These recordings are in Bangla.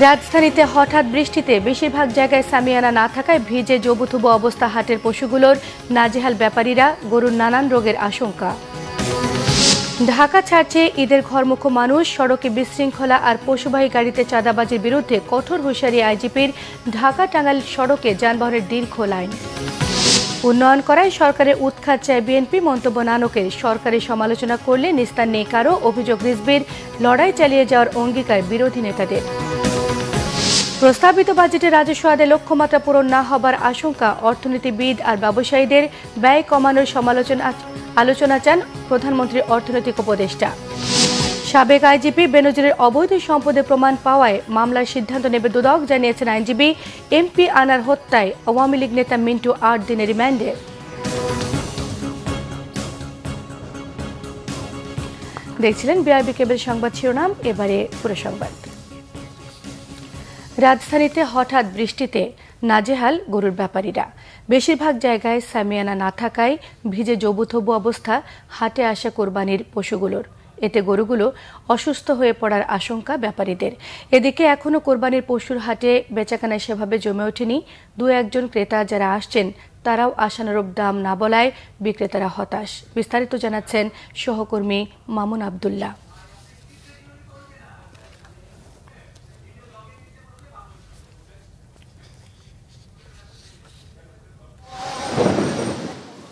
রাজধানীতে হঠাৎ বৃষ্টিতে বেশিরভাগ জায়গায় সামিয়ানা না থাকায় ভিজে জবুথুবু অবস্থা হাটের পশুগুলোর, নাজেহাল ব্যাপারীরা, গরুর নানান রোগের আশঙ্কা। ঢাকা ছাড়ছে ঈদের ঘরমুখো মানুষ, সড়কে বিশৃঙ্খলা আর পশুবাহী গাড়িতে চাঁদাবাজির বিরুদ্ধে কঠোর হুঁশিয়ারি আইজিপির। ঢাকা টাঙ্গাইল সড়কে যানবাহনের দীর্ঘ লাইন। উন্নয়ন করায় সরকারের উৎখাত চায় বিএনপি, মন্তব্য নানকের। সরকারি সমালোচনা করলে নিস্তার নেই কারো, অভিযোগ রিজভির। লড়াই চালিয়ে যাওয়ার অঙ্গীকার বিরোধী নেতাদের। প্রস্তাবিত বাজেটে রাজস্ব আদায় লক্ষ্যমাত্রা পূরণ না হবার আশঙ্কা অর্থনীতিবিদ আর ব্যবসায়ীদের। ব্যয় কমানোর আলোচনা চান প্রধানমন্ত্রীর অর্থনৈতিক উপদেষ্টা। সাবেক আইজিপি বেনজিরের অবৈধ সম্পদের প্রমাণ পাওয়ায় মামলার সিদ্ধান্ত নেবে দুদক, জানিয়েছেন আইনজীবী। এমপি আনার হত্যায় আওয়ামী লীগ নেতা মিন্টু ৮ দিনের রিমান্ডে। দেখছিলেন বিআরবি কেবল সংবাদ শিরোনাম, এবারে পুরো সংবাদ। রাজধানীতে হঠাৎ বৃষ্টিতে নাজেহাল গরুর ব্যাপারীরা। বেশিরভাগ জায়গায় সামিয়ানা না থাকায় ভিজে জবুথবু অবস্থা হাটে আসা কোরবানির পশুগুলোর। এতে গরুগুলো অসুস্থ হয়ে পড়ার আশঙ্কা ব্যাপারীদের। এদিকে এখনও কোরবানির পশুর হাটে বেচাকেনায় সেভাবে জমে ওঠেনি। দু একজন ক্রেতা যারা আসছেন তারাও আশানুরূপ দাম না বলায় বিক্রেতারা হতাশ। বিস্তারিত জানাচ্ছেন সহকর্মী মামুন আবদুল্লাহ।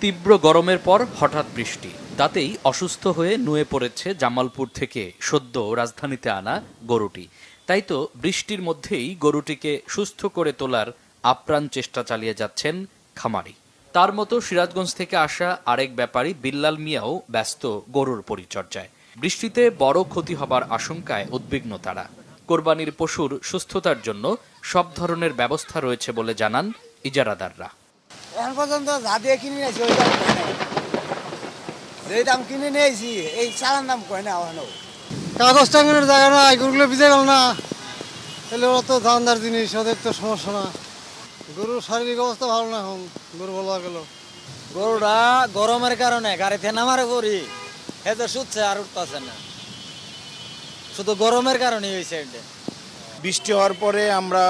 তীব্র গরমের পর হঠাৎ বৃষ্টি, তাতেই অসুস্থ হয়ে নুয়ে পড়েছে জামালপুর থেকে সদ্য রাজধানীতে আনা গরুটি। তাই তো বৃষ্টির মধ্যেই গরুটিকে সুস্থ করে তোলার আপ্রাণ চেষ্টা চালিয়ে যাচ্ছেন খামারি। তার মতো সিরাজগঞ্জ থেকে আসা আরেক ব্যাপারী বিল্লাল মিয়াও ব্যস্ত গরুর পরিচর্যায়। বৃষ্টিতে বড় ক্ষতি হবার আশঙ্কায় উদ্বিগ্ন তারা। কোরবানির পশুর সুস্থতার জন্য সব ধরনের ব্যবস্থা রয়েছে বলে জানান ইজারাদাররা। এখন পর্যন্ত যা দিয়ে কিনে নিয়েছি ওই দাম যে দাম কিনে নিয়েছি এই চালার দাম কয় না। কাগজ টাঙ্গানোর জায়গা না, গরুগুলো ভিজে গেল না, তাহলে ওরা তো দামদার জিনিস, ওদের তো সমস্যা না। গরুর শারীরিক অবস্থা ভালো না, এখন গরু বলা গেল। গরুটা গরমের কারণে গাড়িতে নামারে করি এতে শুচ্ছে আর উঠতেছে না, শুধু গরমের কারণে হয়েছে। বৃষ্টি হওয়ার পরে আমরা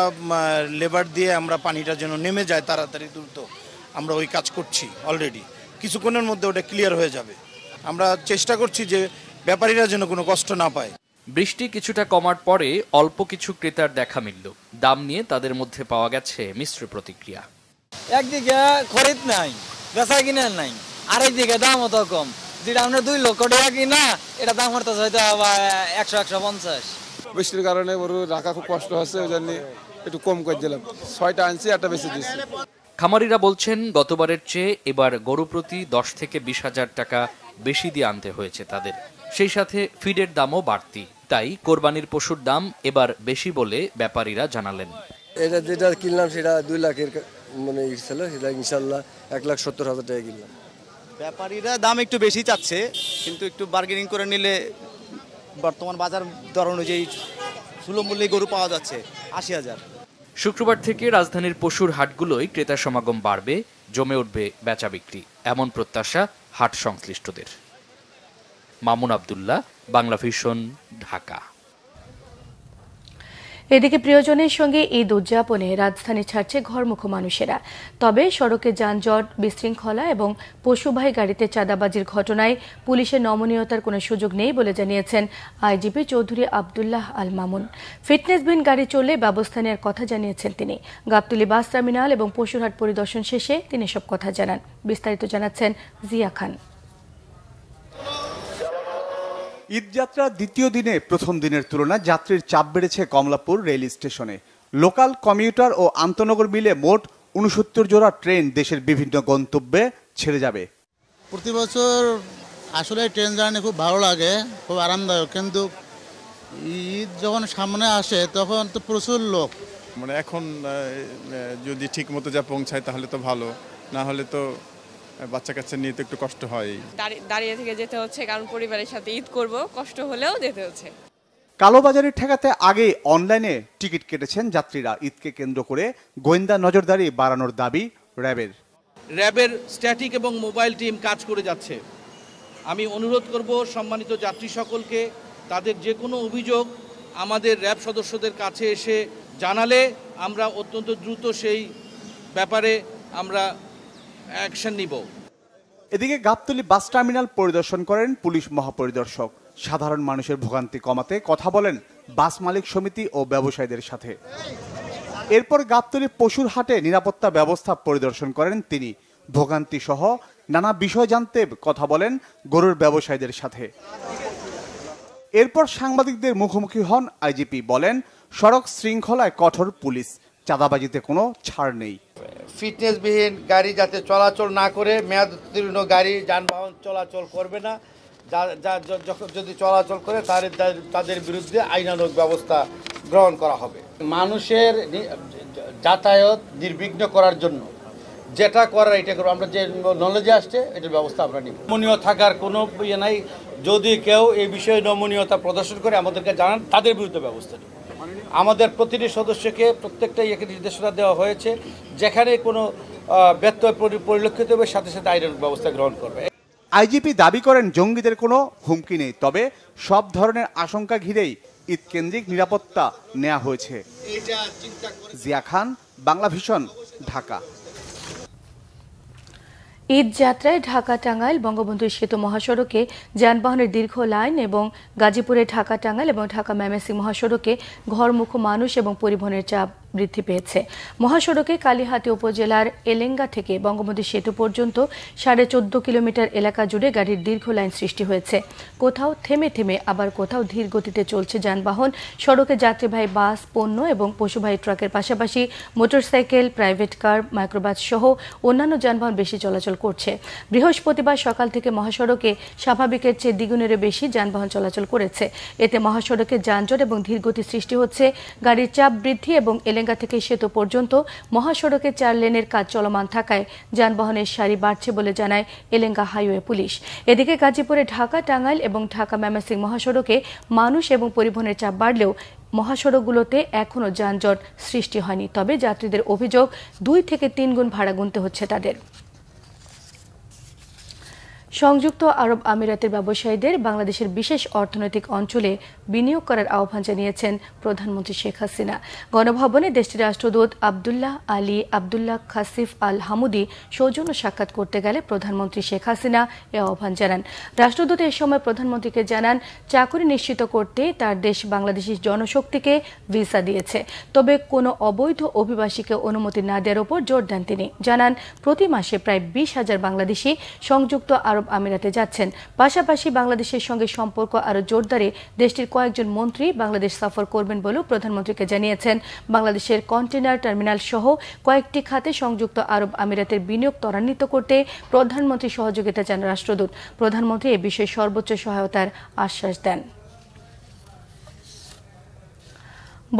লেবার দিয়ে আমরা পানিটা যেন নেমে যায় তাড়াতাড়ি দ্রুত, আমরা ওই কাজ করছি অলরেডি। কিছুক্ষণের মধ্যে ওটা ক্লিয়ার হয়ে যাবে। আমরা চেষ্টা করছি যে ব্যাপারীরা যেন কোনো কষ্ট না পায়। বৃষ্টি কিছুটা কমার পরে অল্প কিছু ক্রেতার দেখা মিলল। দাম নিয়ে তাদের মধ্যে পাওয়া গেছে মিশ্র প্রতিক্রিয়া। একদিকে খরিদ নাই, বেচা কিনা নাই, আরেকদিকে দামও তো কম। যেটা আমরা 2 লক্ষ টাকা কিনা এটা দাম হতেছে হয়তো 100-150। বৃষ্টির কারণে গরু রাখা খুব কষ্ট হচ্ছে, ওই জন্য একটু কম করে দিলাম। 6টা আনছি, একটা বেশি দিচ্ছি। খামারিরা বলছেন গতবারের চেয়ে এবার গরু প্রতি 10 থেকে 20 হাজার টাকা বেশি দিয়ে আনতে হয়েছে তাদের। সেই সাথে ফিডের দামও বাড়তি, তাই কোরবানির পশুর দাম এবার বেশি বলে ব্যাপারীরা জানালেন। এটা যেটা কিনলাম সেটা 2 লাখের মানে ছিল, সেটা ইনশাল্লাহ 1,70,000 টাকা কিনলাম। ব্যাপারীরা দাম একটু বেশি চাচ্ছে, কিন্তু একটু বার্গেনিং করে নিলে বর্তমান বাজার দর অনুযায়ী সুলভ মূল্যে গরু পাওয়া যাচ্ছে 80,000। শুক্রবার থেকে রাজধানীর পশুর হাটগুলোয় ক্রেতা সমাগম বাড়বে, জমে উঠবে বেচা বিক্রি, এমন প্রত্যাশা হাট সংশ্লিষ্টদের। মামুন আবদুল্লাহ, বাংলা ভিশন, ঢাকা। এদিকে প্রিয়জনের সঙ্গে ঈদ উদযাপনে রাজধানী ছাড়ছে ঘরমুখো মানুষেরা। তবে সড়কে যানজট, বিশৃঙ্খলা এবং পশুবাহী গাড়িতে চাঁদাবাজির ঘটনায় পুলিশের নমনীয়তার কোনো সুযোগ নেই বলে জানিয়েছেন আইজিপি চৌধুরী আবদুল্লাহ আল মামুন। ফিটনেসবিহীন গাড়ি চললে ব্যবস্থা নেওয়ার কথা জানিয়েছেন তিনি। গাবতলী বাস টার্মিনাল এবং পশুরহাট পরিদর্শন শেষে তিনি সব কথা জানান। বিস্তারিত জানাচ্ছেন জিয়া খান। ঈদযাত্রার দ্বিতীয় দিনে প্রথম দিনের তুলনায় যাত্রীর চাপ বেড়েছে কমলাপুর রেল স্টেশনে। লোকাল, কমিউটার ও আন্তনগর মিলে মোট 69 জোড়া ট্রেন দেশের বিভিন্ন গন্তব্যে ছেড়ে যাবে। প্রতি বছর আসলে ট্রেন জার্নি খুব ভালো লাগে, খুব আরামদায়ক, কিন্তু ঈদ যখন সামনে আসে তখন তো প্রচুর লোক। মানে এখন যদি ঠিক মতো যা পৌঁছায় তাহলে তো ভালো, না হলে তো বাচ্চা কাচ্চা নিয়ে তো একটু কষ্ট হয়। দাঁড়িয়ে থেকে যেতে হচ্ছে, কারণ পরিবারের সাথে ঈদ করব, কষ্ট হলেও যেতে হচ্ছে। কালোবাজারি ঠেকাতে আগে অনলাইনে টিকিট কেটেছেন যাত্রীরা। ঈদকে কেন্দ্র করে গোয়েন্দা নজরদারি বাড়ানোর দাবি র্যাবের স্ট্যাটিক এবং মোবাইল টিম কাজ করে যাচ্ছে। আমি অনুরোধ করব সম্মানিত যাত্রী সকলকে তাদের যে কোনো অভিযোগ আমাদের র্যাব সদস্যদের কাছে এসে জানালে আমরা অত্যন্ত দ্রুত সেই ব্যাপারে আমরা অ্যাকশন নিব। এদিকে গাবতলী বাস টার্মিনাল পরিদর্শন করেন পুলিশ মহাপরিদর্শক। সাধারণ মানুষের ভোগান্তি কমাতে কথা বলেন বাস মালিক সমিতি ও ব্যবসায়ীদের সাথে। এরপর গাবতলী পশুর হাটে নিরাপত্তা ব্যবস্থা পরিদর্শন করেন তিনি। ভোগান্তি সহ নানা বিষয় জানতে কথা বলেন গরুর ব্যবসায়ীদের সাথে। এরপর সাংবাদিকদের মুখোমুখি হন আইজিপি। বলেন, সড়ক শৃঙ্খলায় কঠোর পুলিশ, চাঁদাবাজিতে কোনো ছাড় নেই। ফিটনেসবিহীন গাড়ি যাতে চলাচল না করে, মেয়াদোত্তীর্ণ গাড়ি যানবাহন চলাচল করবে না। যদি চলাচল করে তাদের বিরুদ্ধে আইনানুগ ব্যবস্থা গ্রহণ করা হবে। মানুষের যাতায়াত নির্বিঘ্ন করার জন্য যেটা করার এটা করবো। আমরা যে নলেজে আসছে এটার ব্যবস্থা আমরা নিব। নমনীয় থাকার কোনো ইয়ে নাই। যদি কেউ এই বিষয়ে নমনীয়তা প্রদর্শন করে আমাদেরকে জানান, তাদের বিরুদ্ধে ব্যবস্থা নেব। আমাদের প্রতিটি সদস্যকে প্রত্যেকটা ইয়েকে নির্দেশনা দেওয়া হয়েছে, যেখানে কোনো ব্যত্যয় পরিলক্ষিত হবে সাথে সাথে আইনানুগ ব্যবস্থা গ্রহণ করবে। আইজিপি দাবি করেন জঙ্গিদের কোনো হুমকি নেই, তবে সব ধরনের আশঙ্কা ঘিরেই ঈদ কেন্দ্রিক নিরাপত্তা নেওয়া হয়েছে। জিয়া খান, বাংলা ভিশন, ঢাকা। ঈদ যাত্রায় ঢাকা টাঙ্গাইল বঙ্গবন্ধু সেতু মহাসড়কে যানবাহনের দীর্ঘ লাইন এবং গাজীপুরে ঢাকা টাঙ্গাইল এবং ঢাকা ময়মনসিংহ মহাসড়কে ঘরমুখো মানুষ এবং পরিবহনের চাপ বৃদ্ধি পেয়েছে। মহাসড়কে কালীহাতি উপজেলার এলেঙ্গা থেকে বঙ্গবন্ধু সেতু পর্যন্ত 14.5 কিলোমিটার এলাকা জুড়ে গাড়ির দীর্ঘ লাইন সৃষ্টি হয়েছে। কোথাও থেমে থেমে আবার কোথাও ধীর গতিতে চলছে যানবাহন। সড়কে যাত্রীবাহী বাস, পণ্য এবং পশুবাহী ট্রাকের পাশাপাশি মোটরসাইকেল, প্রাইভেট কার, মাইক্রোবাস সহ অন্যান্য যানবাহন বেশি চলাচল করছে। বৃহস্পতিবার সকাল থেকে মহাসড়কে স্বাভাবিকের চেয়ে দ্বিগুণেরও বেশি যানবাহন চলাচল করেছে। এতে মহাসড়কে যানজট এবং ধীরগতি সৃষ্টি হচ্ছে। গাড়ির চাপ বৃদ্ধি এবং এলেঙ্গা থেকে সেতু পর্যন্ত মহাসড়কে 4 লেনের কাজ চলমান থাকায় যানবাহনের সারি বাড়ছে বলে জানায় এলেঙ্গা হাইওয়ে পুলিশ। এদিকে গাজীপুরে ঢাকা টাঙ্গাইল এবং ঢাকা ময়মনসিংহ মহাসড়কে মানুষ এবং পরিবহনের চাপ বাড়লেও মহাসড়কগুলোতে এখনও যানজট সৃষ্টি হয়নি। তবে যাত্রীদের অভিযোগ 2 থেকে 3 গুণ ভাড়া গুনতে হচ্ছে তাদের। সংযুক্ত আরব আমিরাতের ব্যবসায়ীদের বাংলাদেশের বিশেষ অর্থনৈতিক অঞ্চলে বিনিয়োগ করার আহ্বান জানিয়েছেন প্রধানমন্ত্রী শেখ হাসিনা। গণভবনে দেশটির রাষ্ট্রদূত আবদুল্লাহ আলী আবদুল্লাহ খাসিফ আল হামুদি সৌজন্য সাক্ষাৎ করতে গেলে প্রধানমন্ত্রী শেখ হাসিনা এ আহ্বান জানান। রাষ্ট্রদূত এ সময় প্রধানমন্ত্রীকে জানান, চাকরি নিশ্চিত করতে তার দেশ বাংলাদেশি জনশক্তিকে ভিসা দিয়েছে, তবে কোনো অবৈধ অভিবাসীকে অনুমতি না দেওয়ার উপর জোর দেন তিনি। জানান, প্রতি মাসে প্রায় 20,000 বাংলাদেশি সংযুক্ত আরব আমিরাতে যাচ্ছেন। পাশাপাশি বাংলাদেশের সঙ্গে সম্পর্ক আরও জোরদারে দেশটির কয়েকজন মন্ত্রী বাংলাদেশ সফর করবেন বলেও প্রধানমন্ত্রীকে জানিয়েছেন। বাংলাদেশের কন্টেনার টার্মিনাল সহ কয়েকটি খাতে সংযুক্ত আরব আমিরাতের বিনিয়োগ ত্বরান্বিত করতে প্রধানমন্ত্রী সহযোগিতা চান রাষ্ট্রদূত। প্রধানমন্ত্রী এ বিষয়ে সর্বোচ্চ সহায়তার আশ্বাস দেন।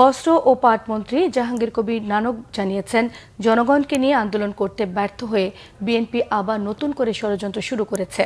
বস্ত্র ও পাট মন্ত্রী জাহাঙ্গীর কবির নানক জানিয়েছেন, জনগণকে নিয়ে আন্দোলন করতে ব্যর্থ হয়ে বিএনপি আবার নতুন করে ষড়যন্ত্র শুরু করেছে।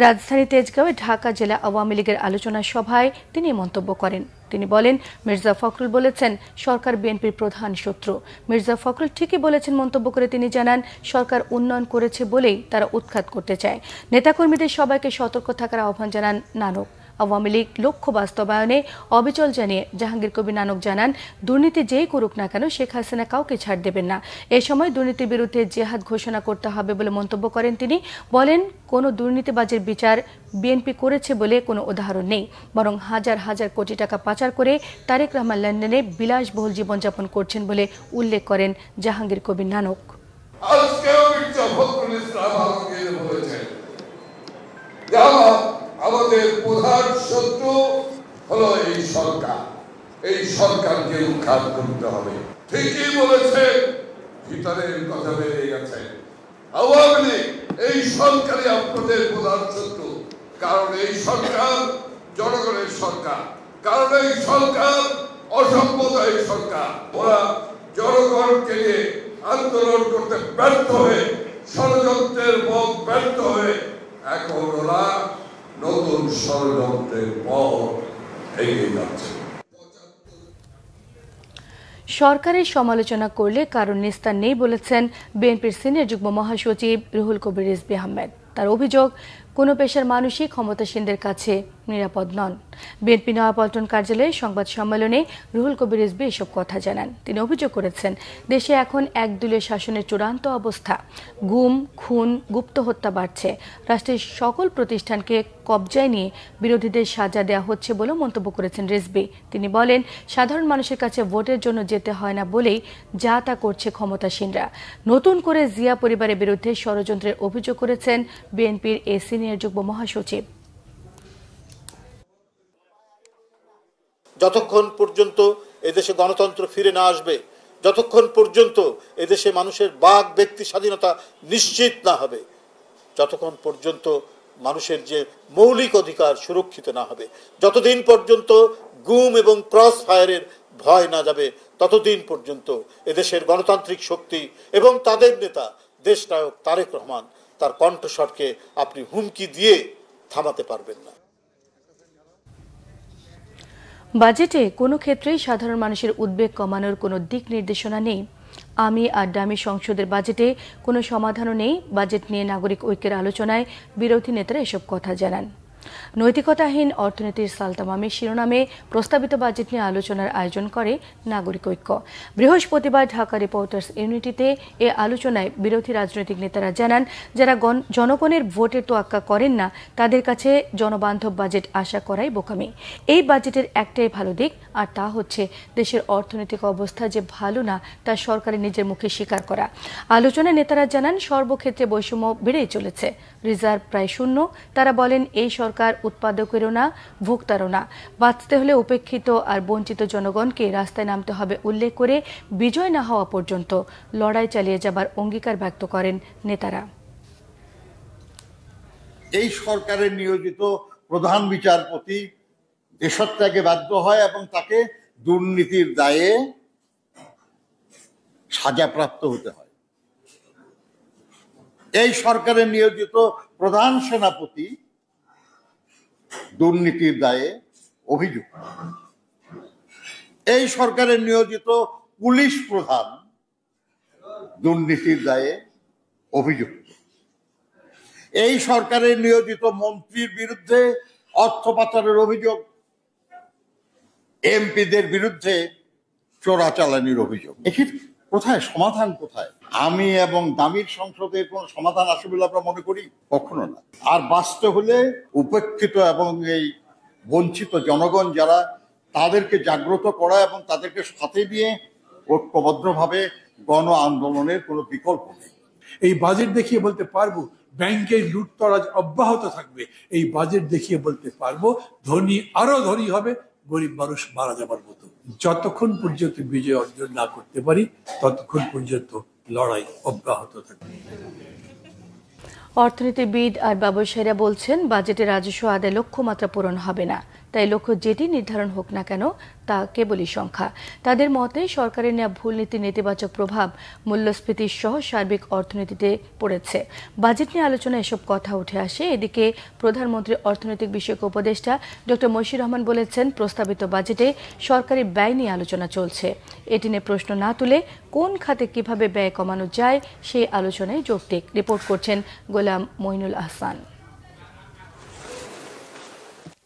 রাজধানী তেজগাঁওয়ে ঢাকা জেলা আওয়ামী লীগের আলোচনা সভায় তিনি মন্তব্য করেন। তিনি বলেন, মির্জা ফখরুল বলেছেন সরকার বিএনপির প্রধান শত্রু। মির্জা ফখরুল ঠিকই বলেছেন মন্তব্য করে তিনি জানান, সরকার উন্নয়ন করেছে বলেই তারা উৎখাত করতে চায়। নেতাকর্মীদের সবাইকে সতর্ক থাকার আহ্বান জানান নানক। আওয়ামী লীগ লক্ষ্য বাস্তবায়নে অবিচল জানিয়ে জাহাঙ্গীর কবির নানক জানান, দুর্নীতি যেই করুক না কেন শেখ হাসিনা কাউকে ছাড় দেবেন না। এ সময় দুর্নীতির বিরুদ্ধে জেহাদ ঘোষণা করতে হবে বলে মন্তব্য করেন তিনি। বলেন, কোনো দুর্নীতিবাজের বিচার বিএনপি করেছে বলে কোনো উদাহরণ নেই, বরং হাজার হাজার কোটি টাকা পাচার করে তারেক রহমান লন্ডনে বিলাসবহুল জীবনযাপন করছেন বলে উল্লেখ করেন জাহাঙ্গীর কবির নানক। আমাদের প্রধান শত্রু হলো এই সরকার। এই সরকারকে উৎখাত করতে হবে। ঠিকই বলেছে, ভিতরের কথা বেরিয়ে গেছে। আওয়ামী লীগ এই সরকারই আপনাদের প্রধান শত্রু। কারণ এই সরকার জনগণের সরকার, কারণ এই সরকার অসাম্প্রদায়িক সরকার। ওরা জনগণকে নিয়ে আন্দোলন করতে ব্যর্থ হয়ে, ষড়যন্ত্রের পথ ব্যর্থ হয়ে এখন ওরা নতুন ষড়যন্ত্রের পথ এগিয়ে যাচ্ছে। সরকারের সমালোচনা করলে কারণ নিস্তার নেই বলেছেন বিএনপির সিনিয়র যুগ্ম মহাসচিব রুহুল কবির রিজভী আহমেদ। তার অভিযোগ, কোনো পেশার মানুষই ক্ষমতাসীনদের কাছে নিরাপদ নন। বিএনপি নয়াপল্টন কার্যালয়ে সংবাদ সম্মেলনে রুহুল কবির রিজভী এসব কথা জানান। তিনি অভিযোগ করেছেন, দেশে এখন একদলীয় শাসনের চূড়ান্ত অবস্থা। গুম, খুন, গুপ্ত হত্যা বাড়ছে। রাষ্ট্রের সকল প্রতিষ্ঠানকে কবজায় নিয়ে বিরোধীদের সাজা দেওয়া হচ্ছে বলে মন্তব্য করেছেন রিজভী। তিনি বলেন, সাধারণ মানুষের কাছে ভোটের জন্য যেতে হয় না বলেই যা তা করছে ক্ষমতাসীনরা। নতুন করে জিয়া পরিবারের বিরুদ্ধে ষড়যন্ত্রের অভিযোগ করেছেন বিএনপির এই সিনিয়র যুগ্ম মহাসচিব। যতক্ষণ পর্যন্ত এদেশে গণতন্ত্র ফিরে না আসবে, যতক্ষণ পর্যন্ত এদেশে মানুষের বাক ব্যক্তি স্বাধীনতা নিশ্চিত না হবে, যতক্ষণ পর্যন্ত মানুষের যে মৌলিক অধিকার সুরক্ষিত না হবে, যতদিন পর্যন্ত গুম এবং ক্রস ফায়ারের ভয় না যাবে, ততদিন পর্যন্ত এদেশের গণতান্ত্রিক শক্তি এবং তাদের নেতা দেশনায়ক তারেক রহমান তার কণ্ঠস্বরকে আপনি হুমকি দিয়ে থামাতে পারবেন না। বাজেটে কোনো ক্ষেত্রেই সাধারণ মানুষের উদ্বেগ কমানোর কোনো দিক নির্দেশনা নেই। আমি আর ডামি সংসদের বাজেটে কোনো সমাধানও নেই। বাজেট নিয়ে নাগরিক ঐক্যের আলোচনায় বিরোধী নেতারা এসব কথা জানান। নৈতিকতাহীন অর্থনীতির সালতামামি শিরোনামে প্রস্তাবিত বাজেট নিয়ে আলোচনার আয়োজন করে নাগরিক ঐক্য। বৃহস্পতিবার ঢাকা রিপোর্টার্স ইউনিটিতে এ আলোচনায় বিরোধী রাজনৈতিক নেতারা জানান, যারা জনগণের ভোটের তোয়াক্কা করেন না তাদের কাছে জনবান্ধব বাজেট আশা করাই বোকামি। এই বাজেটের একটাই ভালো দিক, আর তা হচ্ছে দেশের অর্থনৈতিক অবস্থা যে ভালো না তা সরকারের নিজের মুখে স্বীকার করা। আলোচনায় নেতারা জানান, সর্বক্ষেত্রে বৈষম্য বেড়েই চলেছে, রিজার্ভ প্রায় শূন্য। তারা বলেন, এই সরকার উৎপাদকেরও না, ভোক্তারও না। বাঁচতে হলে উপেক্ষিত আর বঞ্চিত জনগণকে রাস্তায় নামতে হবে উল্লেখ করে বিজয় না হওয়া পর্যন্ত লড়াই চালিয়ে যাবার অঙ্গীকার ব্যক্ত করেন নেতারা। এই সরকারের নিয়োজিত প্রধান বিচারপতি দেশত্যাগে বাধ্য হয় এবং তাকে দুর্নীতির দায়ে সাজাপ্রাপ্ত হতে হয়। এই সরকারের নিয়োজিত প্রধান সেনাপতি দুর্নীতির দায়ে অভিযুক্ত। এই সরকারের নিয়োজিত পুলিশ প্রধান দুর্নীতির দায়ে অভিযুক্ত। এই সরকারের নিয়োজিত মন্ত্রীর বিরুদ্ধে অর্থ পাচারের অভিযোগ, এমপিদের বিরুদ্ধে চোরাচালানির অভিযোগ। এক্ষেত্রে কোথায় সমাধান? কোথায়? আমি এবং দামির সংসদের কোন সমাধান আসবে বলে আমরা মনে করি? কখনো না। আর বাঁচতে হলে উপেক্ষিত এবং এই বঞ্চিত জনগণ যারা, তাদেরকে জাগ্রত করা এবং তাদেরকে সাথে নিয়ে ঐক্যবদ্ধভাবে গণ আন্দোলনের কোনো বিকল্প নেই। এই বাজেট দেখিয়ে বলতে পারবো ব্যাংকের লুটতরাজ অব্যাহত থাকবে। এই বাজেট দেখিয়ে বলতে পারবো ধনী আরো ধনী হবে, গরিব মানুষ মারা যাবার মতো। যতক্ষণ পর্যন্ত বিজয় অর্জন না করতে পারি ততক্ষণ পর্যন্ত লড়াই অব্যাহত থাকবে। অর্থনীতিবিদ আর ব্যবসায়ীরা বলছেন, বাজেটে রাজস্ব আদায় লক্ষ্যমাত্রা পূরণ হবে না। তাই লক্ষ্য যেটি নির্ধারণ হোক না কেন তা কেবলই সংখ্যা। তাদের মতে সরকারের নেওয়া ভুল নীতির নেতিবাচক প্রভাব মূল্যস্ফীতি সহ সার্বিক অর্থনীতিতে পড়েছে। বাজেট নিয়ে আলোচনায় এসব কথা উঠে আসে। এদিকে প্রধানমন্ত্রীর অর্থনৈতিক বিষয়ক উপদেষ্টা ডক্টর মশিউর রহমান বলেছেন, প্রস্তাবিত বাজেটে সরকারি ব্যয় নিয়ে আলোচনা চলছে। এটি নিয়ে প্রশ্ন না তুলে কোন খাতে কিভাবে ব্যয় কমানো যায় সেই আলোচনায় যৌক্তিক। রিপোর্ট করছেন গোলাম মঈনুল আহসান।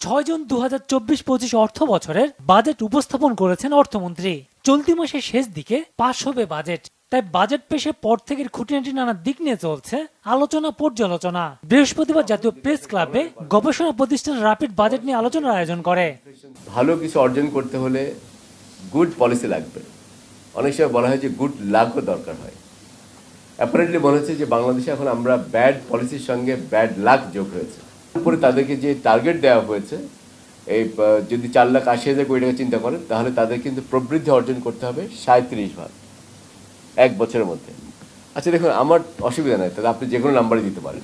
6 জুন 2024-25 অর্থ বছরের বাজেট উপস্থাপন করেছেন অর্থমন্ত্রী। চলতি মাসের শেষ দিকে পাশ হবে বাজেট। তাই বাজেট পেশের পর থেকে খুঁটিনাটি নানা দিক নিয়ে চলছে আলোচনা পর্যালোচনা। বৃহস্পতিবার জাতীয় প্রেস ক্লাবে গবেষণা প্রতিষ্ঠান র্যাপিড বাজেট নিয়ে আলোচনার আয়োজন করে। ভালো কিছু অর্জন করতে হলে গুড পলিসি লাগবে। অনেক সময় বলা হয় যে গুড লাকও দরকার হয়। অ্যাপারেন্টলি মনে হচ্ছে যে বাংলাদেশে এখন আমরা ব্যাড পলিসির সঙ্গে ব্যাড লাক যোগ হয়েছে। উপরে তাদেরকে যে টার্গেট দেওয়া হয়েছে, এই যদি 4,80,000 কোটি টাকা চিন্তা করেন তাহলে তাদের কিন্তু প্রবৃদ্ধি অর্জন করতে হবে 37% এক বছরের মধ্যে। আচ্ছা দেখুন, আমার অসুবিধা নাই, তাহলে আপনি যে কোনো নাম্বারই দিতে পারেন,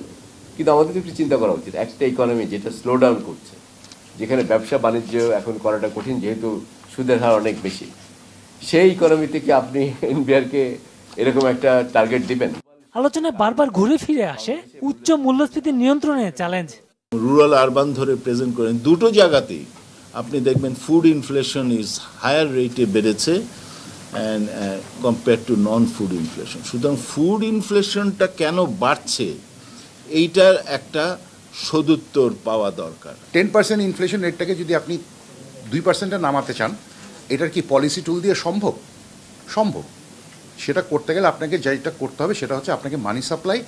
কিন্তু আমাদের একটু চিন্তা করা উচিত একটা ইকোনমি যেটা স্লো ডাউন করছে, যেখানে ব্যবসা বাণিজ্য এখন করাটা কঠিন যেহেতু সুদের হার অনেক বেশি, সেই ইকোনমি থেকে আপনি এনবিআরকে এরকম একটা টার্গেট দিবেন? আলোচনায় বারবার ঘুরে ফিরে আসে উচ্চ মূল্যস্ফীতি নিয়ন্ত্রণের চ্যালেঞ্জ। রুরাল আরবান ধরে প্রেজেন্ট করেন, দুটো জায়গাতেই আপনি দেখবেন ফুড ইনফ্লেশন ইজ হায়ার রেটে বেড়েছে and compare to non food inflation. সুতরাং ফুড ইনফ্লেশনটা কেন বাড়ছে এইটার একটা সদুত্তর পাওয়া দরকার। 10% ইনফ্লেশন রেটটাকে যদি আপনি 2%-এ নামাতে চান, এটার কি পলিসি টুল দিয়ে সম্ভব? সম্ভব। সেটা করতে গেলে আপনাকে যেটা করতে হবে সেটা হচ্ছে আপনাকে মানি সাপ্লাই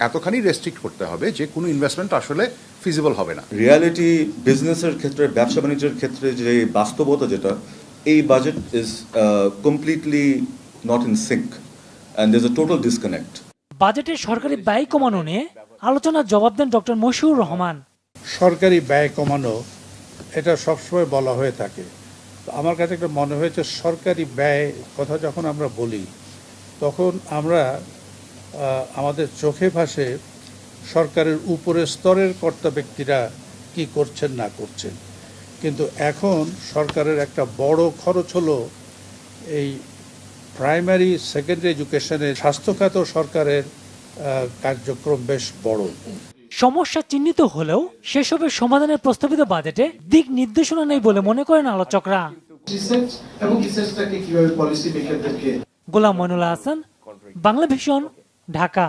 এতখানি রেস্ট্রিক্ট করতে হবে যে কোনো ইনভেস্টমেন্ট আসলে ফিজিবল হবে না। রিয়ালিটি বিজনেসের ক্ষেত্রে, ব্যবসা বাণিজ্যের ক্ষেত্রে যে বাস্তবতা যেটা, এই budget is completely not in sync and there is a total disconnect. বাজেটের সরকারি ব্যয় কমানো নিয়ে আলোচনার জবাব দেন ডক্টর মশিউর রহমান। সরকারি ব্যয় কমানো এটা সবসময় বলা হয়ে থাকে। আমার কাছে একটা মনে হয়েছে সরকারি ব্যয় কথা যখন আমরা বলি তখন আমরা আমাদের চোখে ভাসে সরকারের উপরের স্তরের কর্তা ব্যক্তিরা কি করছেন না করছেন, কিন্তু এখন সরকারের একটা বড় খরচ হলো এই প্রাইমারি সেকেন্ডারি এডুকেশনে। স্বাস্থ্য খাত সরকারের কার্যক্রম বেশ বড়। সমস্যা চিহ্নিত হলেও সেসবের সমাধানের প্রস্তাবিত বাজেটে দিক নির্দেশনা নেই বলে মনে করেন আলোচকরা। গোলাম মইনুল হাসান, বাংলা ভিশন, ঢাকা।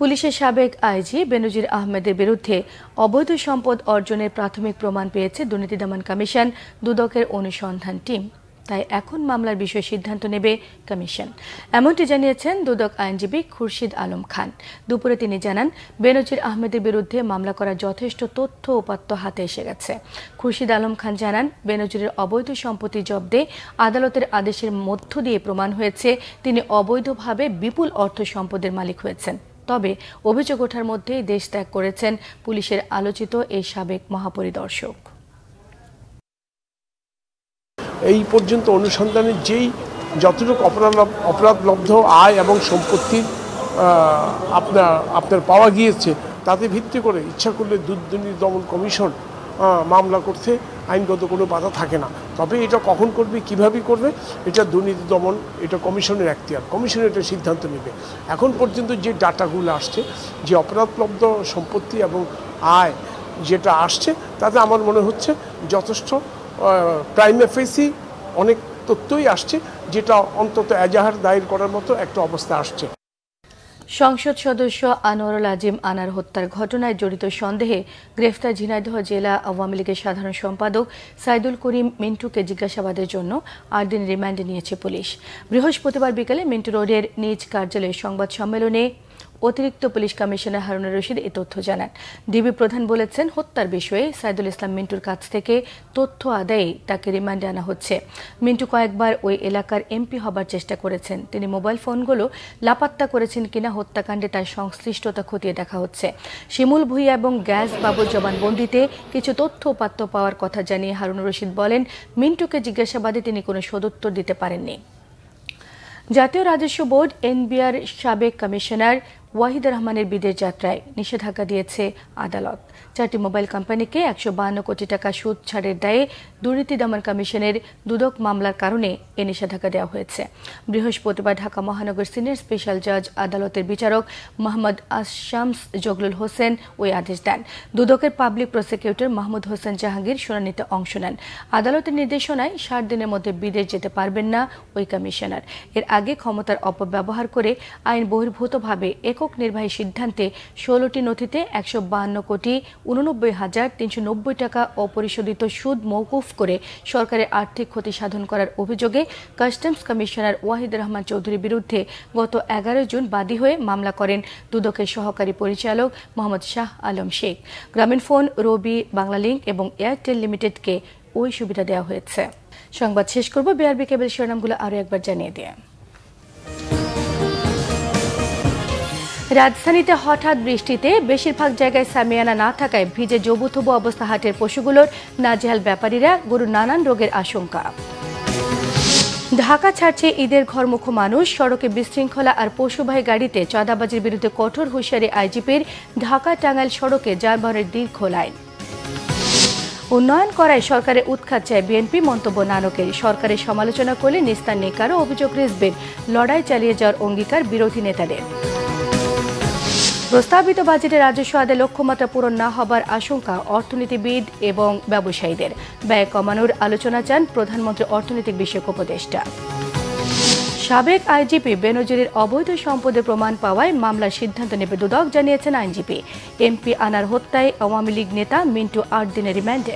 পুলিশের সাবেক আইজি বেনজির আহমেদের বিরুদ্ধে অবৈধ সম্পদ অর্জনের প্রাথমিক প্রমাণ পেয়েছে দুর্নীতি দমন কমিশন দুদকের অনুসন্ধান টিম। তাই এখন মামলার বিষয়ে সিদ্ধান্ত নেবে কমিশন, এমনটি জানিয়েছেন দুদক আইনজীবী খুরশিদ আলম খান। দুপুরে তিনি জানান, বেনজির আহমেদের বিরুদ্ধে মামলা করার যথেষ্ট তথ্য উপাত্ত হাতে এসে গেছে। খুরশিদ আলম খান জানান, বেনজিরের অবৈধ সম্পত্তি জব্দে আদালতের আদেশের মধ্য দিয়ে প্রমাণ হয়েছে তিনি অবৈধভাবে বিপুল অর্থ সম্পদের মালিক হয়েছেন। তবে অভিযোগ ওঠার মধ্যেই দেশ ত্যাগ করেছেন পুলিশের আলোচিত এই সাবেক মহাপরিদর্শক। এই পর্যন্ত অনুসন্ধানে যেই যতটুকু অপরাধলব্ধ আয় এবং সম্পত্তি আপনার পাওয়া গিয়েছে তাতে ভিত্তি করে ইচ্ছা করলে দুর্নীতি দমন কমিশন মামলা করতে আইনগত কোনো বাধা থাকে না। তবে এটা কখন করবে, কিভাবে করবে, এটা দুর্নীতি দমন, এটা কমিশনের এখতিয়ার, কমিশন এটা সিদ্ধান্ত নেবে। এখন পর্যন্ত যে ডাটাগুলো আসছে, যে অপরাধলব্ধ সম্পত্তি এবং আয় যেটা আসছে, তাতে আমার মনে হচ্ছে যথেষ্ট প্রাইমা ফেসি অনেক তথ্যই আসছে, যেটা অন্তত এজাহার দায়ের করার মতো একটা অবস্থা আসছে। সংসদ সদস্য আনোয়ারুল আজিম আনার হত্যার ঘটনায় জড়িত সন্দেহে গ্রেফতার ঝিনাইদহ জেলা আওয়ামী লীগের সাধারণ সম্পাদক সাইদুল করিম মিন্টুকে জিজ্ঞাসাবাদের জন্য 8 দিন রিমান্ডে নিয়েছে পুলিশ। বৃহস্পতিবার বিকেলে মিন্টু রোডের নিজ কার্যালয়ে সংবাদ সম্মেলনে অতিরিক্ত পুলিশ কমিশনার হারুনুর রশিদ এই তথ্য জানান। ডিবি প্রধান বলেছেন, হত্যার বিষয়ে সাইদুল ইসলাম মিন্টুর কাছ থেকে তথ্য আদায়ে তাকে রিমান্ডে আনা হচ্ছে। মিন্টু কয়েকবার ওই এলাকার এমপি হবার চেষ্টা করেছেন। তিনি মোবাইল ফোনগুলো লাপাত্তা করেছেন কিনা হত্যাকাণ্ডে তার সংশ্লিষ্টতা খতিয়ে দেখা হচ্ছে। শিমুল ভুঁইয়া এবং গ্যাস বাবুর জবানবন্দিতে কিছু তথ্য উপাত্ত পাওয়ার কথা জানিয়ে হারুনুর রশিদ বলেন, মিন্টুকে জিজ্ঞাসাবাদে তিনি কোনো সদুত্তর দিতে পারেননি। জাতীয় রাজস্ব বোর্ড এনবিআর সাবেক কমিশনার ওয়াহিদুর রহমানের বিদেশ যাত্রায় নিষেধাজ্ঞা দিয়েছে আদালত। 4টি মোবাইল কোম্পানিকে 152 কোটি টাকা সুদ ছাড়ের দায়ে দুর্নীতি দমন কমিশনের দুদক মামলার কারণে এ নিষেধাজ্ঞা দেওয়া হয়েছে। বৃহস্পতিবার ঢাকা মহানগর সিনিয়র স্পেশাল জাজ আদালতের বিচারক মোহাম্মদ আশামস জগলুল হোসেন ওই আদেশ দেন। দুদকের পাবলিক প্রসিকিউটর মাহমুদ হোসেন জাহাঙ্গীর শুনানিতে অংশ নেন। আদালতের নির্দেশনায় 60 দিনের মধ্যে বিদেশ যেতে পারবেন না ওই কমিশনার। এর আগে ক্ষমতার অপব্যবহার করে আইন বহির্ভূতভাবে একক নির্বাহী সিদ্ধান্তে 16টি নথিতে 152,89,390 টাকা অপরিশোধিত সুদ মওকুফ করে সরকারের আর্থিক ক্ষতি সাধন করার অভিযোগে কাস্টমস কমিশনার ওয়াহিদুর রহমান চৌধুরীর বিরুদ্ধে গত 11 জুন বাদী হয়ে মামলা করেন দুদকের সহকারী পরিচালক মোহাম্মদ শাহ আলম শেখ। গ্রামীণফোন, রবি, বাংলালিংক এবং এয়ারটেল লিমিটেডকে ওই সুবিধা দেওয়া হয়েছে। সংবাদ শেষ করব, বিআরবি কেবল শিরোনামগুলো আরও একবার জানিয়ে দিয়ে। রাজধানীতে হঠাৎ বৃষ্টিতে বেশিরভাগ জায়গায় সামিয়ানা না থাকায় ভিজে জবুথবু অবস্থা হাটের পশুগুলোর নাজেহাল ব্যাপারীরা, গরুর নানান রোগের আশঙ্কা। ঢাকা ছাড়ছে ঈদের ঘরমুখ মানুষ, সড়কে বিশৃঙ্খলা আর পশুবাহী গাড়িতে চাঁদাবাজির বিরুদ্ধে কঠোর হুঁশিয়ারি আইজিপির। ঢাকা টাঙ্গাইল সড়কে যানবাহনের দীর্ঘ লাইন। উন্নয়ন করায় সরকারের উৎখাত চায় বিএনপি, মন্তব্য নানকের। সরকারের সমালোচনা করলে নিস্তার নেকারও অভিযোগ রিজভির। লড়াই চালিয়ে যাওয়ার অঙ্গীকার বিরোধী নেতাদের। প্রস্তাবিত বাজেটে রাজস্ব আদায় লক্ষ্যমাত্রা পূরণ না হবার আশঙ্কা অর্থনীতিবিদ এবং ব্যবসায়ীদের। ব্যয় কমানোর আলোচনা চান প্রধানমন্ত্রী অর্থনৈতিক বিষয়ক উপদেষ্টা। সাবেক আইজিপি বেনজিরের অবৈধ সম্পদের প্রমাণ পাওয়ায় মামলার সিদ্ধান্ত নেবে দুদক, জানিয়েছেন আইনজীবী। এমপি আনার হত্যায় আওয়ামী লীগ নেতা মিন্টু 8 দিনের রিমান্ডে।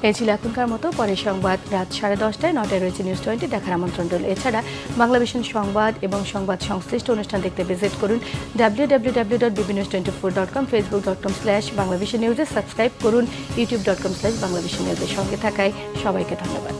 এই ছিল এখনকার মতো। পরের সংবাদ রাত 10:30টায়। 9টায় রয়েছে নিউজ 20 দেখার আমন্ত্রণ রইল। এছাড়া বাংলাভিশন সংবাদ এবং সংবাদ সংশ্লিষ্ট অনুষ্ঠান দেখতে ভিজিট করুন www.bbnews24.com, facebook.com/বাংলাভিশন নিউজে সাবস্ক্রাইব করুন, youtube.com/বাংলাভিশন নিউজের সঙ্গে থাকায় সবাইকে ধন্যবাদ।